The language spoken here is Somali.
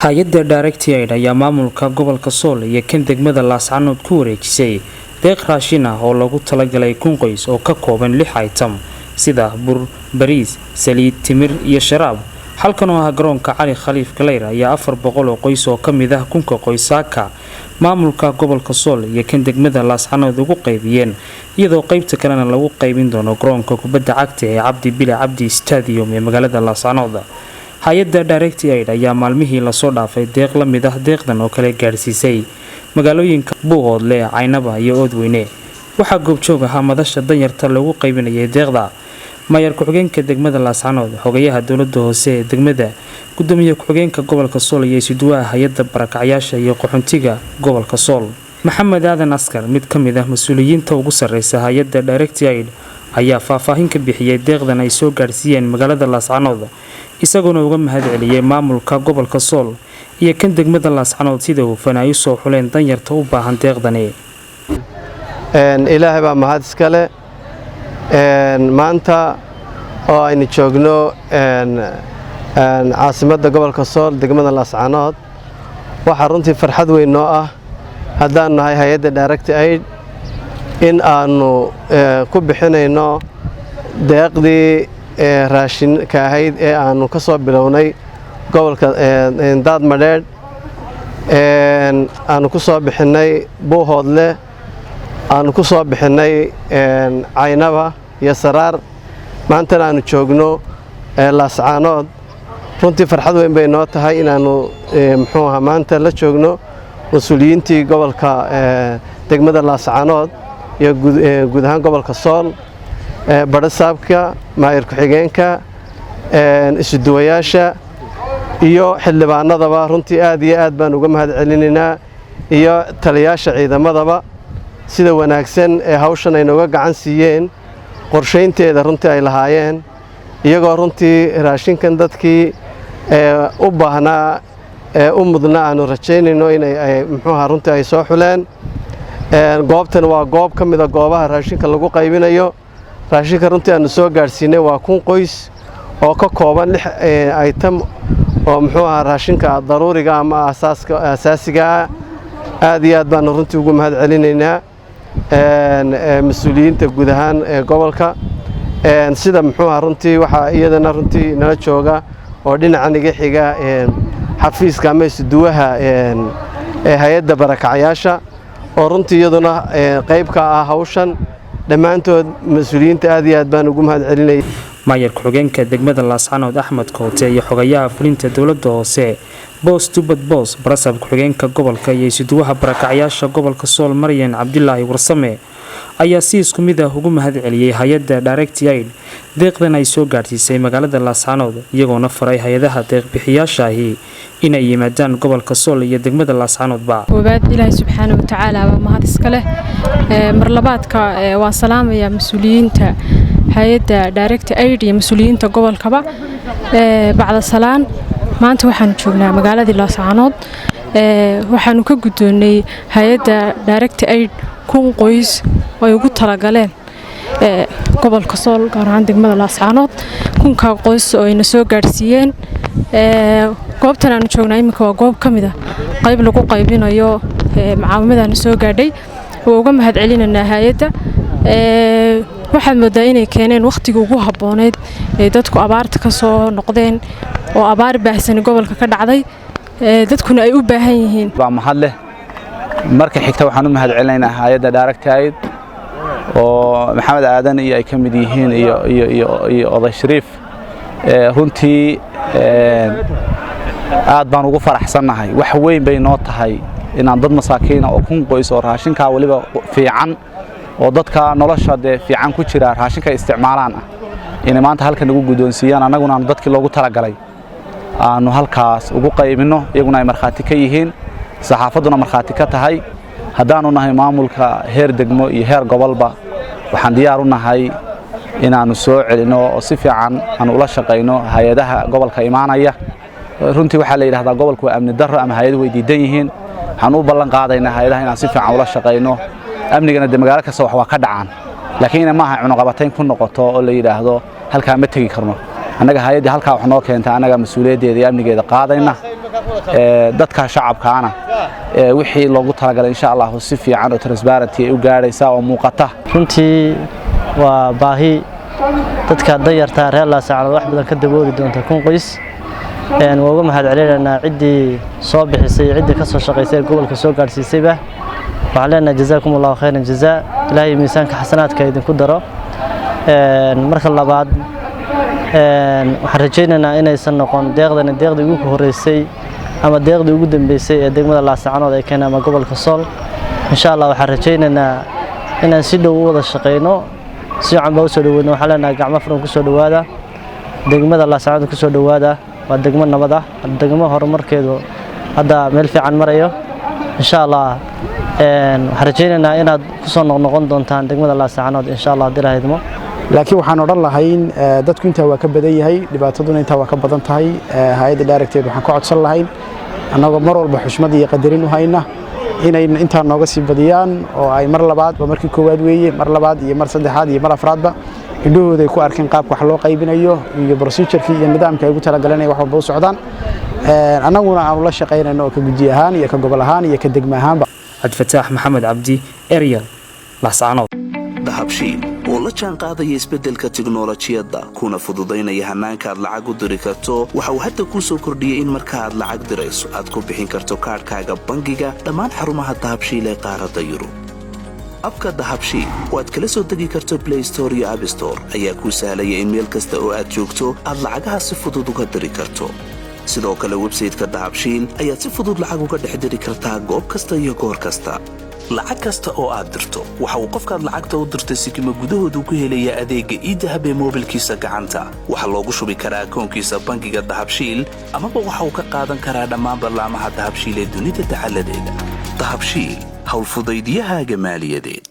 hay-adda Direct Aid ayaa maamulka gobolka Sool iyo kan degmada Laascaanood ku wareejisay deeq raashin ah oo lagu talagalay 1,000 qoys oo ka kooban 6 item sida bur, bariis, saliid, timir iyo sharaab. halkan oo ah garoonka Cali Khaliif Galeyr ayaa 400 oo qoys oo kamid ah 1,000 qoysaaka maamulka gobolka Sool iyo kan degmada Laascaanood ugu qaybiyeen iyadoo qaybta kalena lagu qaybin doono garoonka kubadda cagta ee Cabdi Bile Cabdi Stadium ee magaalada Laascaanood. hay-adda Direct Aid ayaa maalmihii la soo dhaafay deeq la mid ah deeqdan oo kale gaarsiisay magaalooyinka Buuqoodle, Caynaba iyo Oodweyne. waxaa goobjoog ahaa madasha danyarta lagu qaybinayay deeqda mayor ku-xigeenka degmada Laascaanood, xogayaha dowladda hoose ee degmada, gudoomiye ku-xigeenka gobolka Sool iyo isuduwaha hay-adda barakacyaasha iyo qaxoontiga gobolka Sool. Maxamed Aadan Askar, mid ka mid ah mas'uuliyiinta ugu sareysa hay-adda Direct Aid, ayaa faahfaahin ka bixiyay deeqdan ay soo gaarsiiyeen magaalada Laascaanood, isagoo uga mahadceliyay maamulka gobolka Sool iyo kan degmada Laascaanood sida uu fanaayo soo xuleen danyarta u baahan deeqdani. ilaahay baa mahad iskale maanta oo aynu joogno caasimadda gobolka Sool degmada Laascaanood waxa runtii farxad weyn noo ah haddaan nahay hay-adda Direct Aid in aanu ku bixinayno deeqdii raashinka ahayd ee aanu ka soo bilownay gobolka Daadmadheedh aanu ku soo bixinay Buuqoodle, aanu ku soo bixinay Caynaba iyo Saraar, maantana aanu joogno Laascaanood. runtii farxad weyn bay noo tahay inaanu maanta la joogno mas'uuliyiintii gobolka degmada Laascaanood iyo guud ahaan gobolka Sool, barasaabka, maayir ku-xigeenka, isuduwayaasha iyo xildhibaanadaba. runtii aad iyo aad baan uga mahadcelinaynaa iyo taliyaasha ciidamadaba sida wanaagsan ee hawshan ay nooga gacan siiyeen qorsheynteeda runtii ay lahaayeen, iyagoo runtii raashinkan dadkii u baahnaa u mudnaa aanu rajaynayno inay runtii ay soo xuleen. goobtan waa goob ka mid ah goobaha raashinka lagu qaybinayo. raashinka runtii aanu soo gaarsiinay waa 1,000 qoys oo ka kooban 6 item oo raashinka daruuriga ama asaasiga ah. aad iyo aad baan runtii ugu mahadcelinaynaa mas'uuliyiinta guud ahaan gobolka sida runtii waxa iyadana runtii nala jooga oo dhinacan iga xiga xafiiska ama isuduwaha hay-adda barakacyaasha oo runtii iyaduna qayb ka ah hawshan. dhammaantood mas'uuliyiinta aad iyo aad baan ugu mahadcelinay. mayor ku-xigeenka degmada Laascaanood Axmed Koote iyo xogayaha fulinta dowladda hoose Boos Tubad Boos, barasaab ku-xigeenka gobolka iyo isuduwaha barakacyaasha gobolka Sool Maryan Cabdilaahi Warsame ayaa si isku mid ah ugu mahadceliyay hay-adda Direct Aid deeqdan ay soo gaarsiisay magaalada Laascaanood, iyagoona faray hay-adaha deeq-bixiyaasha ahi inay yimaadaan gobolka Sool iyo degmada Laascaanoodba. وبعد إلهي سبحانه وتعالى وما هذا إسكاله مرلبات كواسلام يا مسؤولين تا hay-adda Direct Aid iyo mas'uuliyiinta gobolkaba bacda salaan maanta waxaan joognaa magaalada Laascaanood waxaanu ka gudoonay hay-adda Direct Aid 1,000 qoys oo ay ugu talagaleen gobolka Sool gaar ahaan degmada Laascaanood. 1,000 qoys oo ayna soo gaarsiiyeen goobtan aanu joognaa imika waa goob ka mid ah qayb lagu qaybinayo macaamimadana soo gaadhay oo uga mahadcelinaynaa hay-adda. waxaad moodaa inay keeneen waqtiga ugu habbooneed ee dadku abaarta ka soo noqdeen oo abaar baahsan gobolka ka dhacday dadkuna ay u baahan yihiin. waa mahad leh. marka xigta waxaan u mahadcelinaynaa hay-adda Direct Aid oo Maxamed Aadan iyo ay ka mid yihiin iyo Oday Shariif. runtii aad baan ugu faraxsanahay. wax weyn bay noo tahay inaan dad masaakiin oo 1,000 qoys oo raashinka waliba fiican oo dadka nolosha fiican ku jira raashinka isticmaalaan inay maanta halkan ugu gudoonsiiyaan, anaguna aan dadkii loogu talagalay aanu halkaas ugu qaybino, iyaguna ay marxaati ka yihiin, saxaafaduna marxaati ka tahay. haddaanu nahay maamulka heer degmo iyo heer gobolba waxaan diyaar u nahay inaanu soo celino oo si fiican aan ula shaqeyno hay-adaha gobolka imaanaya. runtii waxaa la yiraahdaa gobolku waa amni darro ama hay-adu way diidan yihiin. waxaan u ballan qaadaynaa hay-adaha inaan si fiican ula shaqeyno. amnigana magaalo kasta wax waa ka dhacaan, laakiin ma aha cunaqabatayn ku noqoto oo la yiraahdo halka ma tagi karno. annaga hay'adda halka wax noo keenta annaga mas'uuliyaddeeda iyo amnigeeda qaadayna dadka shacabkaana wixii loogu talagalay insha Allah si fiican oo transparency ay u gaaraysa oo muuqata runtii waa baahi dadka danyarta reer Laascaanood wax badan ka dabooli doonta kun qoys waa uga mahadcelinaynaa ciddii soo bixisay ciddii ka soo shaqaysay gobolka soo gaarsiisayba waxaan leenahay jazaakumullahu khayran jazaa ilaahay miisaanka xasanaadka idinku daro marka labaad waxaan rajaynaynaa inaysan noqon deeqdii ugu horeysay ama deeqdii ugu dambeysay ee degmada Laascaanood ay keenay ama gobolka Sool insha Allah waxaan rajaynaynaa inaan si dhow u wada shaqeyno si camba u soo dhaweeyno waxaan leenahay gacmo furan ku soo dhawaada degmada Laascaanood ku soo dhawaada waa degmo nabad ah degmo horumarkeedu hadda meel fiican marayo insha Allah waxaan rajaynaynaa inaad ku soo noqon doontaan degmada Laascaanood insha Allah diraahaymo laakiin waxaan oran lahayn dadku inta waa ka badan yahay dhibaataduna inta waa ka badan tahay hay'adda directed waxaan ka codsan lahayn anagoo mar walba xushmad iyo qadarin u hayna inay inta nooga sii badiyaan oo ay mar labaad markii koowaad weeye mar labaad iyo mar saddexaad iyo mar afraadba indhahooda ay ku arkeen qaabka wax loo qaybinayo iyo procedure-kii iyo nidaamka ay ugu talagaleen wax walba u socdaan anaguna aan la shaqeynayno oo ka guddi ahaan iyo ka gobol ahaan iyo ka degmo ahaanba Abdifataax Maxamed Cabdi Ariel Laascaanood dahabshiil oo la jaan qaadaya isbeddelka tiknoolajiyadda kuna fududaynaya hanaanka aad lacag u diri karto waxa uu hadda kuu soo kordhiyey in marka aad lacag dirayso aad ku bixin karto kaarkaaga bangiga dhammaan xarumaha dahabshiil ee qaaradda Yurub abka dahabshiil oo aad kala soo degi karto Play Store iyo App Store ayaa kuu sahlaya in meel kasta oo aad joogto aad lacagaha si fudud uga diri karto sidoo kale website-ka dahabshiil ayaad si fudud lacag uga dhex diri kartaa goob kasta iyo goor kasta lacag kasta oo aad dirto waxa uu qofkaad lacagta u dirtay sikimo gudahoodu ku helayaa adeegga e-dahab ee moobilkiisa gacanta waxa loogu shubi karaa akoonkiisa bangiga dahabshiil ama waxa uu ka qaadan karaa dhammaan barnaamijyada dahabshiil ee dunida taxalladeeda dahabshiil hawl fudaydiyahaaga maaliyadeed